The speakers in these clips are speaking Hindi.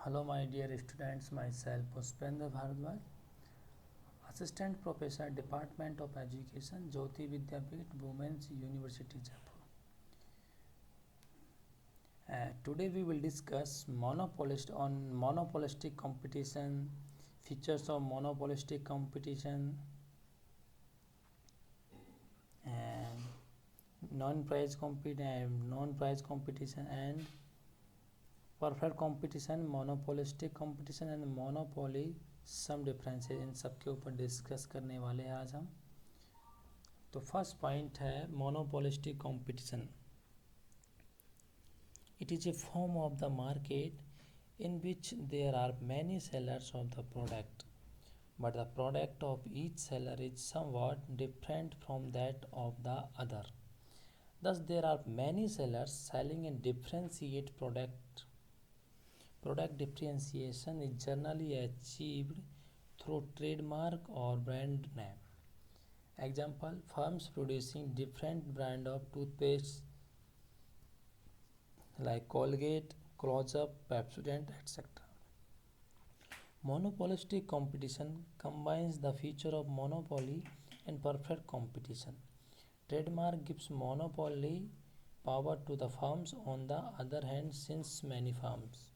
Hello, my dear students. Myself Puspendra Bharadwaj, Assistant Professor, Department of Education, Jyoti Vidyapeeth, Women's University, Jaipur. Today we will discuss monopolistic competition, features of monopolistic competition, and non-price competition, and perfect competition, monopolistic competition and monopoly, some differences इन सब के ऊपर डिस्कस करने वाले हैं आज हम। तो फर्स्ट पॉइंट है monopolistic competition. It is a form of the market in which there are many sellers of the product, but the product of each seller is somewhat different from that of the other. Thus, there are many sellers selling a differentiated product. Product differentiation is generally achieved through trademark or brand name. Example: firms producing different brand of toothpaste like Colgate, Close-Up, Pepsodent, etc. Monopolistic competition combines the feature of monopoly and perfect competition. Trademark gives monopoly power to the firms. On the other hand, since many firms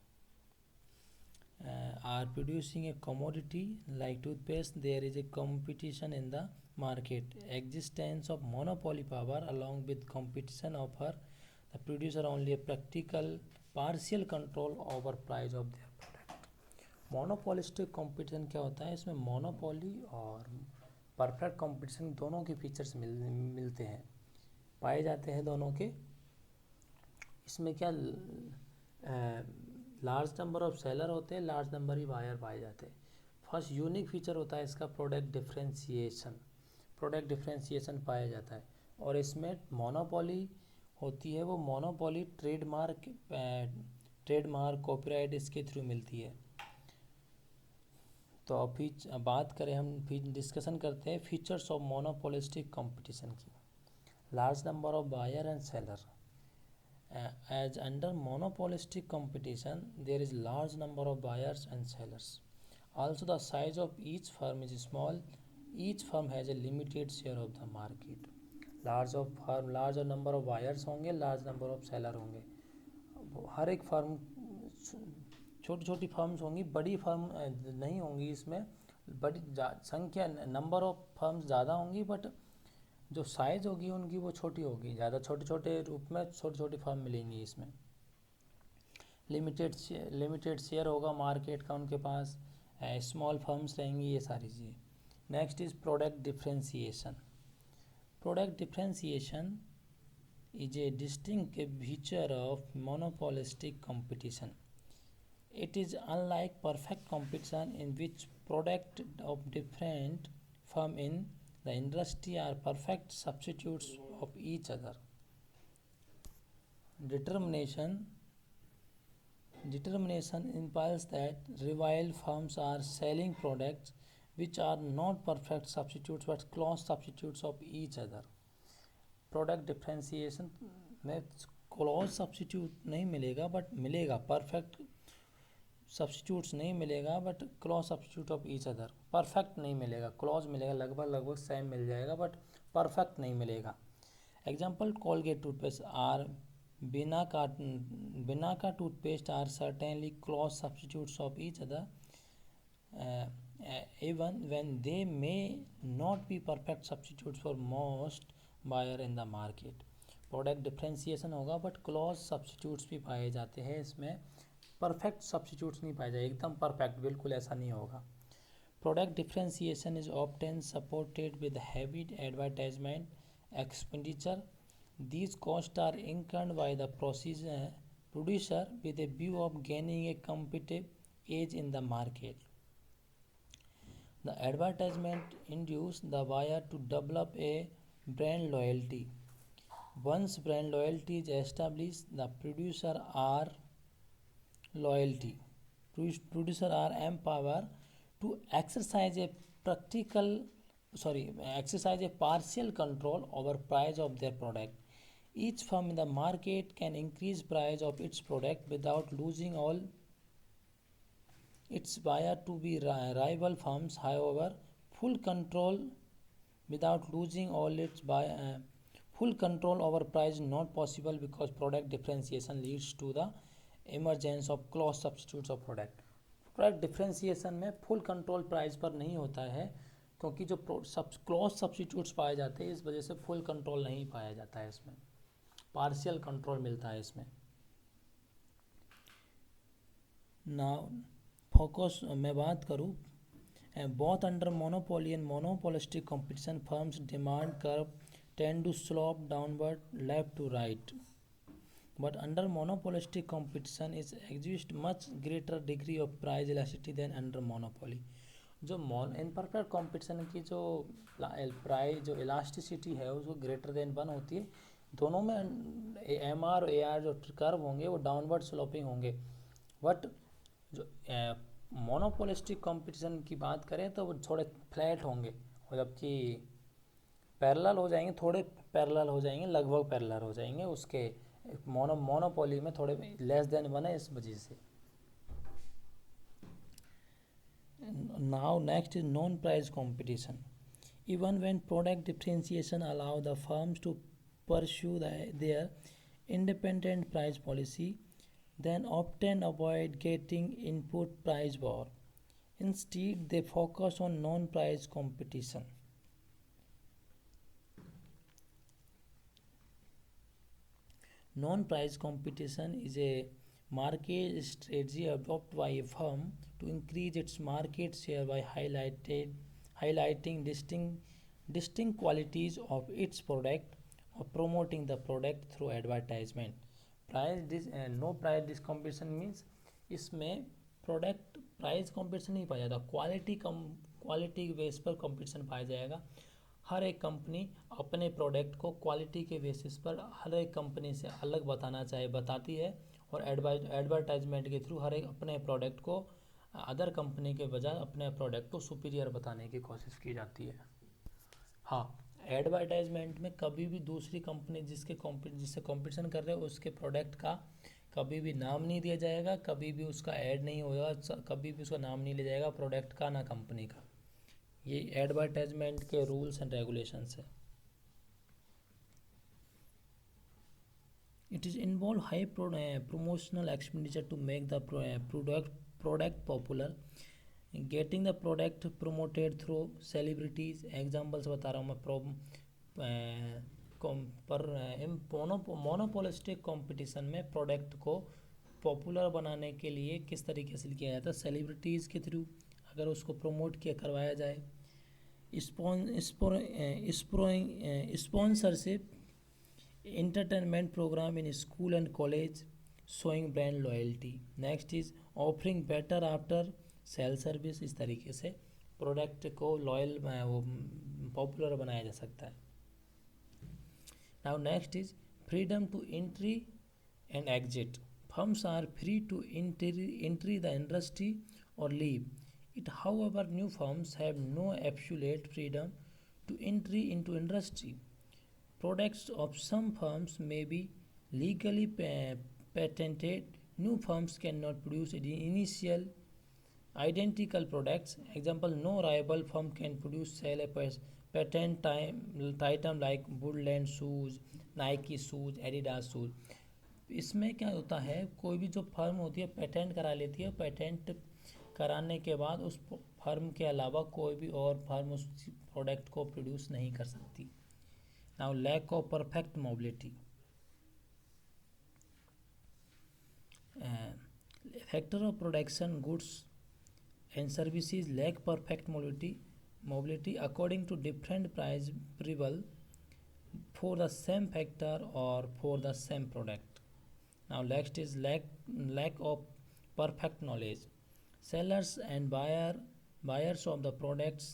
are producing a commodity like toothpaste, there is a competition in the market. Existence of monopoly power along with competition offer the producer only a practical partial control over price of their product. Monopolistic competition क्या होता है? इसमें मोनोपोली और परफेक्ट कंपटीशन दोनों के फीचर्स मिलते हैं, पाए जाते हैं दोनों के। इसमें क्या लार्ज नंबर ऑफ सेलर होते हैं, लार्ज नंबर ही बायर पाए जाते हैं। फर्स्ट यूनिक फीचर होता है इसका प्रोडक्ट डिफरेंशिएशन। प्रोडक्ट डिफरेंशिएशन पाया जाता है और इसमें मोनोपोली होती है। वो मोनोपोली ट्रेडमार्क कॉपीराइट इसके थ्रू मिलती है। तो अभी बात करें, हम डिस्कशन करते हैं फीचर्स ऑफ मोनोपोलिस्टिक कंपटीशन की। Large number of buyer and seller. As under monopolistic competition, there is large number of buyers and sellers. Also, the size of each firm is small. Each firm has a limited share of the market. large number of buyers होंगे, large number of seller होंगे। हर एक फर्म, छोटी छोटी फर्म्स होंगी, बड़ी फर्म नहीं होंगी। इसमें बड़ी संख्या, नंबर ऑफ फर्म्स ज़्यादा होंगी, बट जो साइज़ होगी उनकी वो छोटी होगी। ज़्यादा छोटे छोटे रूप में छोटी छोटी फर्म मिलेंगी। इसमें लिमिटेड शेयर होगा मार्केट का उनके पास, स्मॉल फर्म्स रहेंगी, ये सारी चीज़ें। Next is product differentiation. Product differentiation is a distinctive feature of monopolistic competition. It is unlike perfect competition in which products of different firms in the industry are perfect substitutes of each other. Determination implies that rival firms are selling products which are not perfect substitutes but close substitutes of each other. Product differentiation में क्लॉज सब्सिट्यूट नहीं मिलेगा, बट मिलेगा परफेक्ट सब्सिट्यूट्स नहीं मिलेगा, but clause substitute of each other. Perfect नहीं मिलेगा, क्लॉज मिलेगा, लगभग सेम मिल जाएगा, बट परफेक्ट नहीं मिलेगा। एग्जाम्पल: कोलगेट टूथपेस्ट आर बिना का toothpaste are certainly close substitutes of each other even when they may not be perfect substitutes for most buyer in the market. Product differentiation होगा, बट क्लॉज सब्सिट्यूट्स भी पाए जाते हैं। इसमें परफेक्ट सब्सिट्यूट्स नहीं पाए जाए, एकदम परफेक्ट बिल्कुल ऐसा नहीं होगा। Product differentiation is often supported with heavy advertisement expenditure. These cost are incurred by the producer with a view of gaining a competitive edge in the market. The advertisement induce the buyer to develop a brand loyalty. Once brand loyalty is established, the producer are empowered to exercise a partial control over price of their product. Each firm in the market can increase price of its product without losing all its buyer to be rival firms. However, full control without losing all its full control over price not possible because product differentiation leads to the emergence of close substitutes of product. Product differentiation में फुल कंट्रोल प्राइस पर नहीं होता है क्योंकि जो क्लॉज सब्स्टिट्यूट्स पाए जाते हैं इस वजह से फुल कंट्रोल नहीं पाया जाता है, इसमें पार्शियल कंट्रोल मिलता है इसमें. नाउ फोकस मैं बात करूँ, both under monopoly and monopolistic competition firms demand curve tend to slope downward left to right, but under monopolistic competition is exist much greater degree of price elasticity than under monopoly. जो इम्परफेक्ट कंपटीशन की जो प्राइस जो इलास्टिसिटी है उसको ग्रेटर देन 1 होती है. दोनों में एम आर और ए आर जो कर्व होंगे वो डाउनवर्ड स्लोपिंग होंगे, बट जो मोनोपोलिस्टिक कंपटीशन की बात करें तो वो थोड़े फ्लैट होंगे, और जबकि पैरेलल हो जाएंगे, थोड़े पैरेलल हो जाएंगे, लगभग पैरेलल हो जाएंगे. उसके मोनोपोली में थोड़े लेस देन 1 है इस वजह से. Now next is non price competition. Even when product differentiation allow the firms to pursue their independent price policy, then often avoid getting input price war. Instead, they focus on non-price competition. Non-price competition is a market strategy adopted by a firm to increase its market share by highlighting distinct qualities of its product or promoting the product through advertisement. No price डिस कॉम्पिटिशन मीन्स इसमें प्रोडक्ट प्राइस कॉम्पिटिशन नहीं पाया जाता, क्वालिटी बेस पर कॉम्पिटिशन पाया जाएगा. हर एक कंपनी अपने प्रोडक्ट को क्वालिटी के बेसिस पर हर एक कंपनी से अलग बताती है, और एडवर्टाइजमेंट के थ्रू हर एक अपने प्रोडक्ट को अदर कंपनी के बजाय अपने प्रोडक्ट को सुपीरियर बताने की कोशिश की जाती है. हाँ, एडवर्टाइजमेंट में कभी भी दूसरी कंपनी जिससे कंपटीशन कर रहे हो उसके प्रोडक्ट का कभी भी नाम नहीं दिया जाएगा, कभी भी उसका ऐड नहीं होगा, कभी भी उसका नाम नहीं लिया जाएगा प्रोडक्ट का ना कंपनी का. ये एडवर्टाइजमेंट के रूल्स एंड रेगुलेशंस है. It is involve high promotional expenditure to make the product popular, getting the product promoted through celebrities. Examples बता रहा हूँ मैं. मोनोपोलिस्टिक कंपटीशन में प्रोडक्ट को पॉपुलर बनाने के लिए किस तरीके से किया जाता है, सेलिब्रिटीज़ के थ्रू अगर उसको प्रमोट करवाया जाए. Sponsorship, entertainment program in school and college showing brand loyalty. Next is offering better after sale service. इस तरीके से प्रोडक्ट को लॉयल पॉपुलर बनाया जा सकता है. Now next is freedom to entry and exit. Firms are free to entry the industry और leave it. However new firms have no absolute freedom to entry into industry. Products of some firms may be legally patented. New firms can not produce initial identical products. Example, no rival firm can sell a patent item like Woodland shoes, Nike shoes, Adidas shoes. इसमें क्या होता है, कोई भी जो फर्म होती है पेटेंट करा लेती है, पेटेंट कराने के बाद उस फर्म के अलावा कोई भी और फर्म उस प्रोडक्ट को प्रोड्यूस नहीं कर सकती. Now lack of perfect mobility. Factor of production goods and services lack perfect mobility according to different price prevail for the same factor or for the same product. Now next is lack of perfect knowledge. Sellers and buyers of the products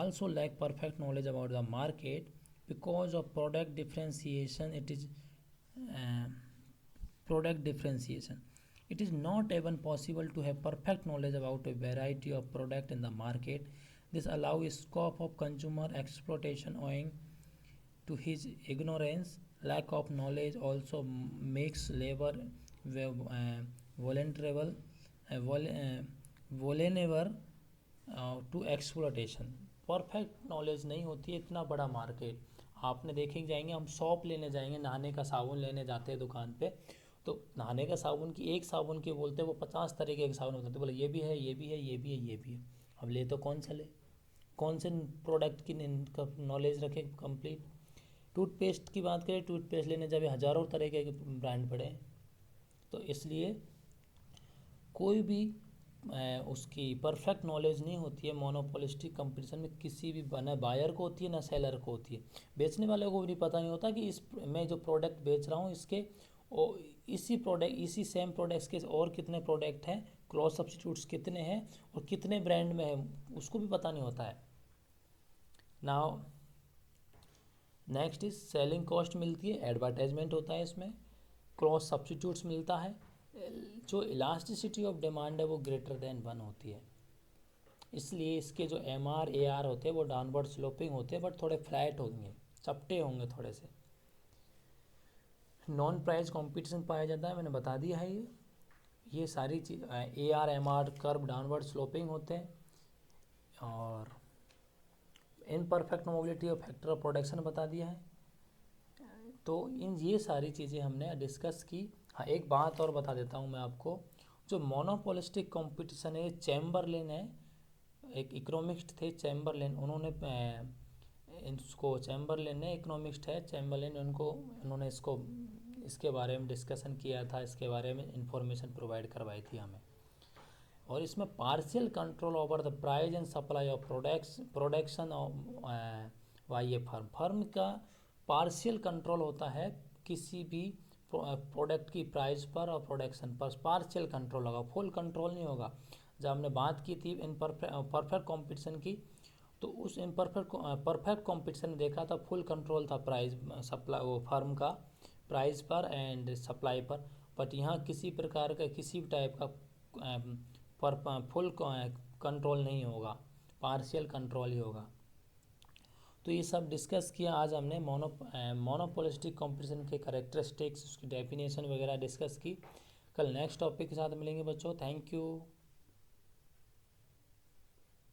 also lack perfect knowledge about the market because of product differentiation. Product differentiation. It is not even possible to have perfect knowledge about a variety of products in the market. This allows a scope of consumer exploitation owing to his ignorance. Lack of knowledge also makes labor vulnerable vulnerable to exploitation. Perfect knowledge नहीं होती है, इतना बड़ा मार्केट आपने देखे जाएंगे, हम सॉप लेने जाएंगे, नहाने का साबुन लेने जाते हैं दुकान पे, तो नहाने का साबुन की एक साबुन की बोलते हैं, वो 50 तरीके के साबुन बताते, बोले ये भी है, ये भी है, ये भी है, ये भी है। अब ले तो कौन सा ले, कौन से प्रोडक्ट की नॉलेज रखे कंप्लीट। टूथपेस्ट की बात करें, टूथपेस्ट लेने जब हज़ारों तरह के ब्रांड पड़े हैं, तो इसलिए कोई भी उसकी परफेक्ट नॉलेज नहीं होती है मोनोपोलिस्टिक कंपटीशन में, किसी भी ना बायर को होती है ना सेलर को होती है। बेचने वाले को भी पता नहीं होता कि इस मैं जो प्रोडक्ट बेच रहा हूँ इसके इसी सेम प्रोडक्ट्स के और कितने प्रोडक्ट हैं, क्रॉस सब्स्टिट्यूट्स कितने हैं और कितने ब्रांड में है, उसको भी पता नहीं होता है। Now next is selling cost मिलती है, एडवर्टाइजमेंट होता है इसमें, क्रॉस सब्स्टिट्यूट्स मिलता है, जो इलास्टिसिटी ऑफ डिमांड है वो ग्रेटर देन 1 होती है, इसलिए इसके जो MR AR होते हैं वो डाउनवर्ड स्लोपिंग होते हैं, बट थोड़े फ्लैट होंगे, चपटे होंगे थोड़े से। नॉन प्राइस कंपटीशन पाया जाता है, मैंने बता दिया है ये सारी चीज़। AR MR curve downward sloping होते हैं, और इनपरफेक्ट मोबिलिटी और फैक्टर ऑफ प्रोडक्शन बता दिया है। तो ये सारी चीज़ें हमने डिस्कस की। हाँ, एक बात और बता देता हूँ मैं आपको, जो मोनोपोलिस्टिक कंपटीशन है, चैम्बरलेन है, एक इकोनॉमिस्ट थे चैम्बरलेन, उन्होंने इसको, चैम्बरलेन ने इकोनॉमिस्ट है चैम्बरलेन, उन्होंने इसके बारे में डिस्कशन किया था, इसके बारे में इंफॉर्मेशन प्रोवाइड करवाई थी हमें। और इसमें partial control over the price and supply of production by A firm का पार्शियल कंट्रोल होता है किसी भी प्रोडक्ट की प्राइस पर और प्रोडक्शन पर, पार्शियल कंट्रोल होगा, फुल कंट्रोल नहीं होगा। जब हमने बात की थी परफेक्ट कंपटीशन की, तो उस परफेक्ट कंपटीशन में देखा था फुल कंट्रोल था प्राइस सप्लाई, वो फर्म का प्राइस पर एंड सप्लाई पर, बट यहाँ किसी प्रकार का किसी भी टाइप का फुल कंट्रोल नहीं होगा, पार्शियल कंट्रोल ही होगा। तो ये सब डिस्कस किया आज हमने, मोनोपोलिस्टिक कंपटीशन के कैरेक्टरिस्टिक्स, उसकी डेफिनेशन वगैरह डिस्कस की। कल नेक्स्ट टॉपिक के साथ मिलेंगे बच्चों, थैंक यू।